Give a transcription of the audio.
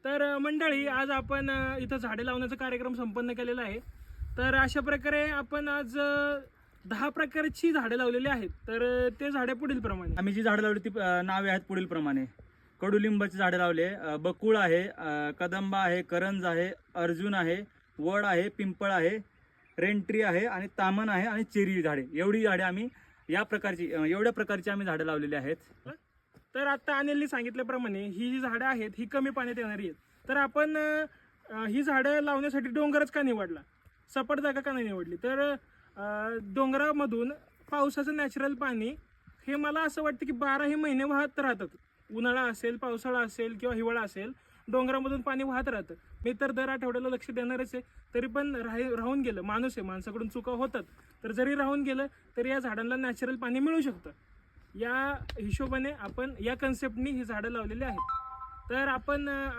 तर मंडळी, आज आपण इथं झाडे लावण्याचा कार्यक्रम संपन्न केलेला आहे. तर अशा प्रकारे आपण आज 10 प्रकारची झाडे लावलेली आहेत. तर ते झाडे पुढील प्रमाणे. आम्ही जी झाडं लावली ती नावे आहेत पुढील प्रमाणे. कडुलिंबाची झाडे लावले, बकुळ आहे, कदंबा आहे, करंज आहे, अर्जुन आहे, वड आहे, पिंपळ आहे, रेंट्री आहे आणि तामन आहे आणि चेरी झाडे. एवढी झाडे आम्ही एवढ्या प्रकारची आम्ही झाडं लावलेली आहेत. तर आता अनिलने सांगितल्याप्रमाणे ही जी झाडं आहेत ही कमी पाण्यात येणारी आहेत. तर आपण ही झाडं लावण्यासाठी डोंगरच का निवडला, सपाट जागा का नाही निवडली? तर डोंगरामधून पावसाचं नॅचरल पाणी हे मला असं वाटतं की 12 महिने वाहत राहतात. उन्हाळा असेल, पावसाळा असेल किंवा हिवाळा असेल, डोंगरामधून पाणी वाहत राहतं. मी तर दर आठवड्याला लक्ष देणारच आहे. तरी पण राहून गेलं, माणूस आहे, माणसाकडून चुका होतात. तर जरी राहून गेलं तरी या झाडांना नॅचरल पाणी मिळू शकतं. या हिशोबाने आपण या कन्सेप्टनी ही झाडं लावलेली आहेत. तर आपण